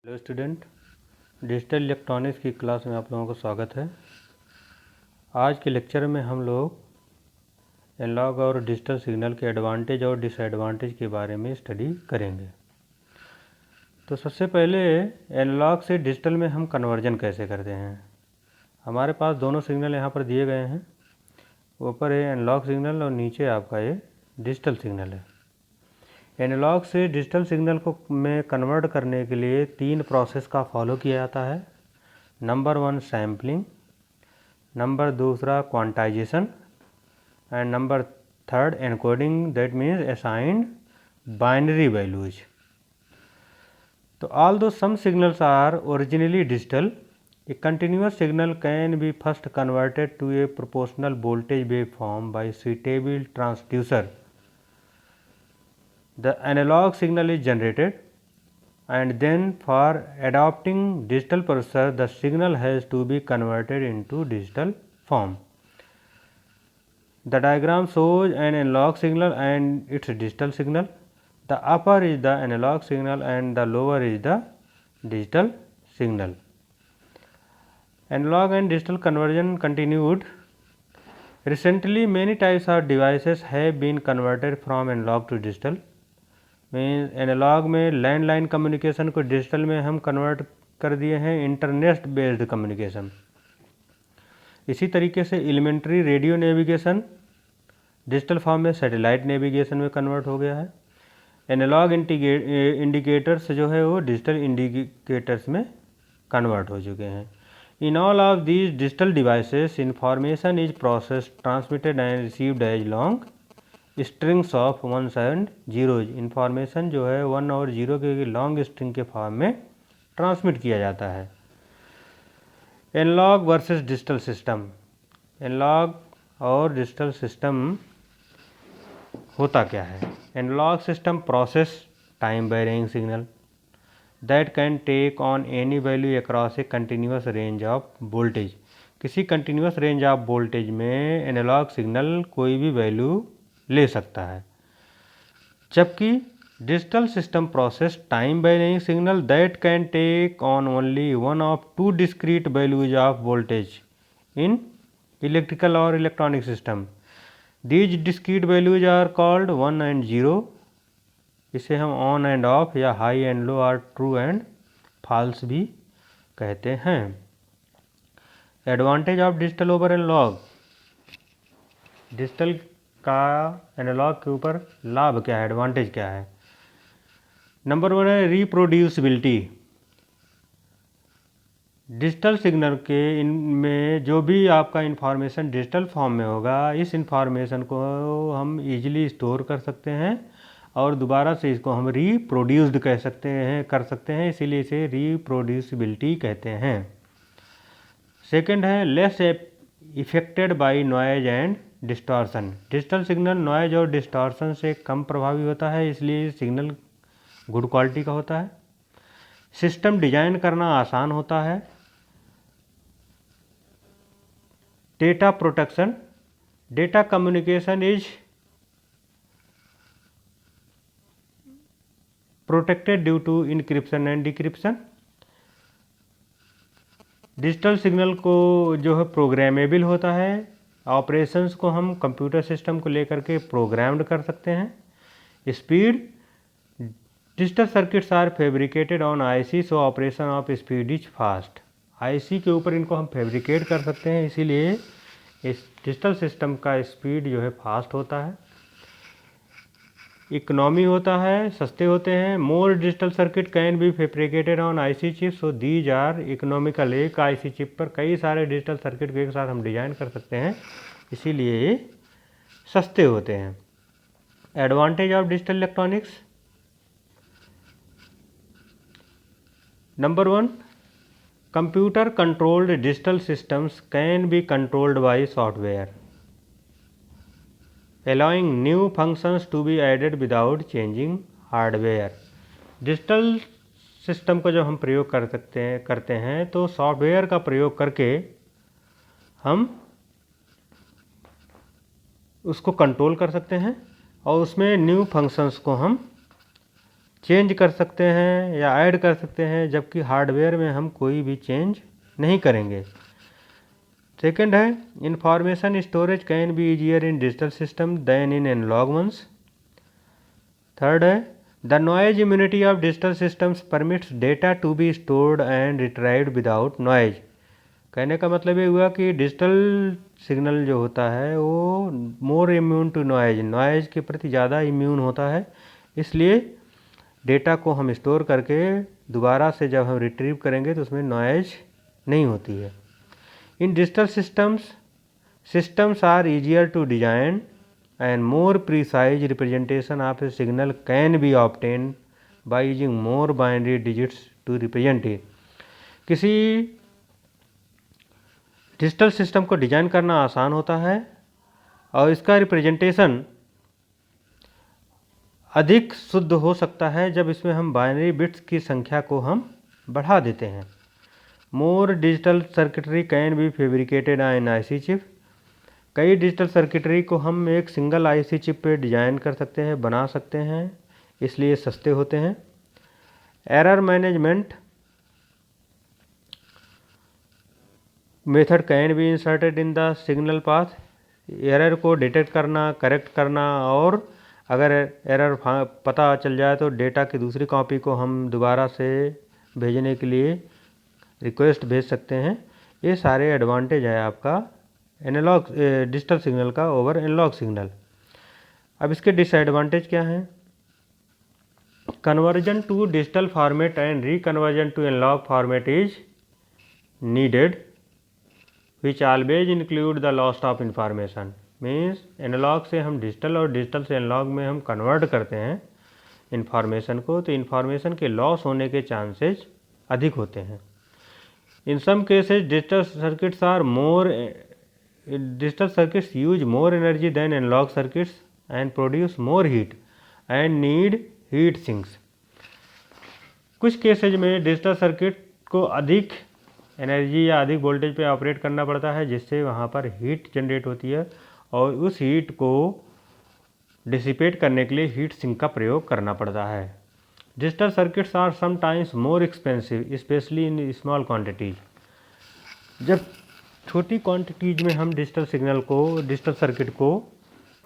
Hello student, digital electronics की class में आप लोगों का स्वागत है। आज के लेक्चर में हम लोग एनालॉग और डिजिटल सिग्नल के एडवांटेज और डिसएडवांटेज के बारे में स्टडी करेंगे। तो सबसे पहले एनालॉग से डिजिटल में हम कन्वर्जन कैसे करते हैं। हमारे पास दोनों सिग्नल यहाँ पर दिए गए हैं। ऊपर है एनालॉग सिग्नल और नीचे आपका ये डिजिटल सिग्नल है। एनालॉग से डिजिटल सिग्नल को में कन्वर्ट करने के लिए 3 प्रोसेस का फॉलो किया जाता है। Number 1 sampling, number 2 quantization and number 3 encoding, that means assigned binary values. तो although some signals are originally digital, a continuous signal can be first converted to a proportional voltage waveform by suitable transducer. The analog signal is generated and then for adopting digital processor the signal has to be converted into digital form. The diagram shows an analog signal and its digital signal. The upper is the analog signal and the lower is the digital signal. Analog and digital conversion continued. Recently many types of devices have been converted from analog to digital. Means analog में landline communication को digital में हम convert कर दिए हैं internet based communication. इसी तरीके से elementary radio navigation digital form में सैटेलाइट नेविगेशन में कन्वर्ट हो गया है। एनालॉग इंडिकेटर्स जो है वो डिजिटल इंडिकेटर्स में कन्वर्ट हो चुके हैं। In all of these digital devices information is process transmitted and received as long strings of 1s and 0s। Information जो है 1 और 0 के लॉन्ग स्ट्रिंग के फॉर्म में ट्रांसमिट किया जाता है। Analog versus digital system. Analog और डिजिटल सिस्टम होता क्या है। Analog system process time varying signal that can take on any value across a continuous range of voltage. किसी कंटिन्यूस रेंज ऑफ वोल्टेज में एनालॉग सिग्नल कोई भी value ले सकता है, जबकि digital system process time varying signal that can take on only one of 2 discrete values of voltage in electrical और electronic system. These discrete values are called 1 and 0। इसे हम ऑन एंड ऑफ या high and low और true and false भी कहते हैं। Advantage of digital over analogue. Digital का analogue के ऊपर लाभ क्या है, एडवांटेज क्या है। नंबर 1 है रिप्रोड्यूसिबिलिटी। डिजिटल सिग्नल के इनमें जो भी आपका इंफॉर्मेशन डिजिटल फॉर्म में होगा, इस इंफॉर्मेशन को हम इजीली स्टोर कर सकते हैं और दोबारा से इसको हम रिप्रोड्यूस्ड कर सकते हैं, इसीलिए इसे रिप्रोड्यूसिबिलिटी कहते हैं। सेकंड है less affected by noise and distortion. Digital signal noise और डिस्टॉर्शन से कम प्रभावी होता है, इसलिए सिग्नल गुड क्वालिटी का होता है। सिस्टम डिजाइन करना आसान होता है। Data protection. Data communication is protected due to encryption and decryption. Digital signal को जो है प्रोग्रामेबल होता है। ऑपरेशंस को हम कंप्यूटर सिस्टम को लेकर के प्रोग्राम्ड कर सकते हैं। Speed. Digital circuits are fabricated on IC, so operation of speed is fast. IC के ऊपर इनको हम फैब्रिकेट कर सकते हैं, इसीलिए इस डिजिटल सिस्टम का स्पीड जो है फास्ट होता है। इकोनॉमी होता है, सस्ते होते हैं। More digital circuit can be fabricated on IC chip, so these are economical. एक आईसी चिप पर कई सारे डिजिटल सर्किट को एक साथ हम डिजाइन कर सकते हैं, इसीलिए ये सस्ते होते हैं। Advantage of digital electronics. Number 1 computer controlled digital systems can be controlled by software, allowing new functions to be added without changing hardware। Digital system को जब हम प्रयोग करते हैं तो सॉफ्टवेयर का प्रयोग करके हम उसको कंट्रोल कर सकते हैं और उसमें न्यू फंक्शंस को हम चेंज कर सकते हैं या ऐड कर सकते हैं, जबकि हार्डवेयर में हम कोई भी चेंज नहीं करेंगे। सेकंड है, information storage can be easier in digital system than in analogue ones. Third है, the noise immunity of digital systems permits data to be stored and retrieved without noise. कहने का मतलब ये हुआ कि डिजिटल सिग्नल जो होता है वो मोर इम्यून टू नॉइज, नॉइज के प्रति ज़्यादा इम्यून होता है, इसलिए डेटा को हम स्टोर करके दोबारा से जब हम रिट्रीव करेंगे तो उसमें नॉइज नहीं होती है। In digital systems are easier to design and more precise representation of a signal can be obtain by using more binary digits to represent it. किसी डिजिटल सिस्टम को डिजाइन करना आसान होता है और इसका रिप्रेजेंटेशन अधिक शुद्ध हो सकता है जब इसमें हम बाइनरी बिट्स की संख्या को हम बढ़ा देते हैं। More digital circuitry can be fabricated on IC chip. कई डिजिटल सर्किटरी को हम एक सिंगल आईसी चिप पे डिजाइन कर सकते हैं, बना सकते हैं, इसलिए सस्ते होते हैं। Error management method can be inserted in the signal path. Error को डिटेक्ट करना, करेक्ट करना, और अगर एरर पता चल जाए तो डेटा की दूसरी कॉपी को हम दोबारा से भेजने के लिए रिक्वेस्ट भेज सकते हैं। ये सारे एडवांटेज है आपका एनालॉग डिजिटल सिग्नल का ओवर एनालॉग सिग्नल। अब इसके डिसएडवांटेज क्या हैं? Conversion to digital format and reconversion to analogue format is needed which always include the loss of information. Means analogue से हम डिजिटल और डिजिटल से एनालॉग में हम कन्वर्ट करते हैं इंफॉर्मेशन को, तो इंफॉर्मेशन के लॉस होने के चांसेस अधिक होते हैं। In some cases digital circuits use more energy than analogue circuits and produce more heat and need heat sinks. कुछ केसेज में डिजिटल सर्किट को अधिक एनर्जी या अधिक वोल्टेज पे ऑपरेट करना पड़ता है, जिससे वहाँ पर हीट जनरेट होती है और उस हीट को डिसिपेट करने के लिए हीट सिंक का प्रयोग करना पड़ता है। Digital circuits are sometimes more expensive especially in small quantities. जब छोटी क्वांटिटीज में हम डिजिटल सर्किट को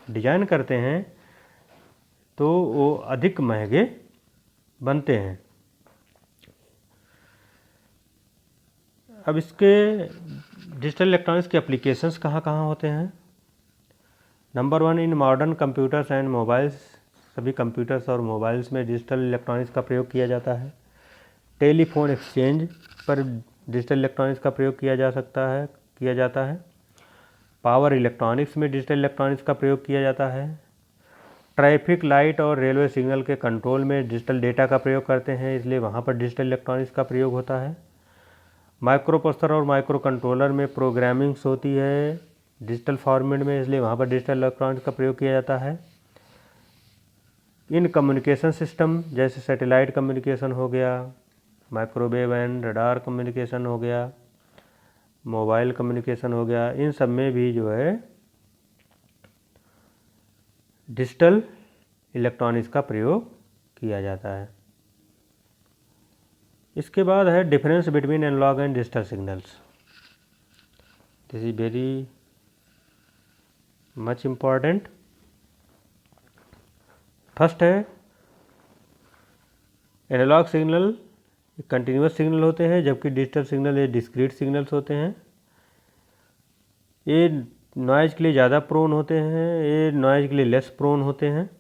डिजाइन करते हैं तो वो अधिक महंगे बनते हैं। अब इसके डिजिटल इलेक्ट्रॉनिक्स के एप्लीकेशंस कहाँ कहाँ होते हैं? Number 1, in modern computers and mobiles. सभी कंप्यूटर्स और मोबाइल्स में डिजिटल इलेक्ट्रॉनिक्स का प्रयोग किया जाता है। टेलीफोन एक्सचेंज पर डिजिटल इलेक्ट्रॉनिक्स का प्रयोग किया जाता है। पावर इलेक्ट्रॉनिक्स में डिजिटल इलेक्ट्रॉनिक्स का प्रयोग किया जाता है। ट्रैफिक लाइट और रेलवे सिग्नल के कंट्रोल में डिजिटल डेटा का प्रयोग करते हैं, इसलिए वहाँ पर डिजिटल इलेक्ट्रॉनिक्स का प्रयोग होता है। माइक्रो प्रोसेसर और माइक्रो कंट्रोलर में प्रोग्रामिंग्स होती है डिजिटल फॉर्मेट में, इसलिए वहाँ पर डिजिटल इलेक्ट्रॉनिक्स का प्रयोग किया जाता है। इन कम्युनिकेशन सिस्टम जैसे सैटेलाइट कम्युनिकेशन हो गया, माइक्रोवेव एंड रडार कम्युनिकेशन हो गया, मोबाइल कम्युनिकेशन हो गया, इन सब में भी जो है डिजिटल इलेक्ट्रॉनिक्स का प्रयोग किया जाता है। इसके बाद है difference between analog and digital signals. This is very much important. First है एनालॉग सिग्नल कंटिन्यूस सिग्नल होते हैं, जबकि डिजिटल सिग्नल ये डिस्क्रीट सिग्नल्स होते हैं। ये नॉइज़ के लिए ज़्यादा प्रोन होते हैं, ये नॉइज़ के लिए लेस प्रोन होते हैं।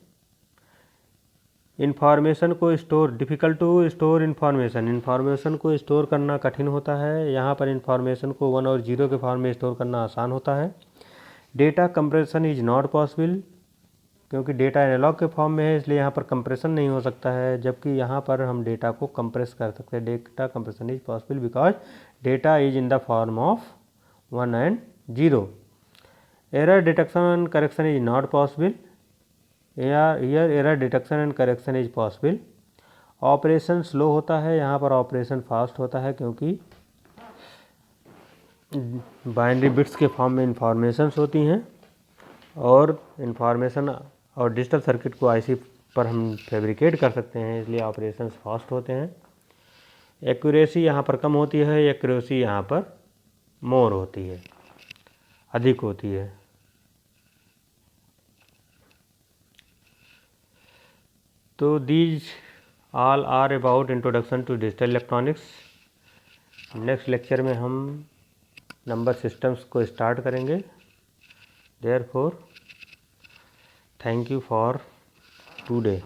इन्फॉर्मेशन को डिफ़िकल्ट टू स्टोर इन्फॉर्मेशन को स्टोर करना कठिन होता है। यहाँ पर इन्फॉर्मेशन को 1 और 0 के फॉर्म में स्टोर करना आसान होता है। Data compression is not possible, क्योंकि डेटा एनालॉग के फॉर्म में है, इसलिए यहाँ पर कंप्रेशन नहीं हो सकता है, जबकि यहाँ पर हम डेटा को कंप्रेस कर सकते हैं। Data compression is possible because data is in the form of 1 and 0। Error detection and correction is not possible. Here error detection and correction is possible. Operation slow होता है, यहाँ पर ऑपरेशन फास्ट होता है, क्योंकि बाइनरी बिट्स के form में informations होती हैं और इंफॉर्मेशन और डिजिटल सर्किट को आईसी पर हम फैब्रिकेट कर सकते हैं, इसलिए ऑपरेशंस फास्ट होते हैं। एक्यूरेसी यहाँ पर कम होती है, एक्यूरेसी यहाँ पर मोर होती है, अधिक होती है। तो these all are about introduction to digital electronics. Next lecture में हम नंबर सिस्टम्स को स्टार्ट करेंगे। Therefore thank you for today.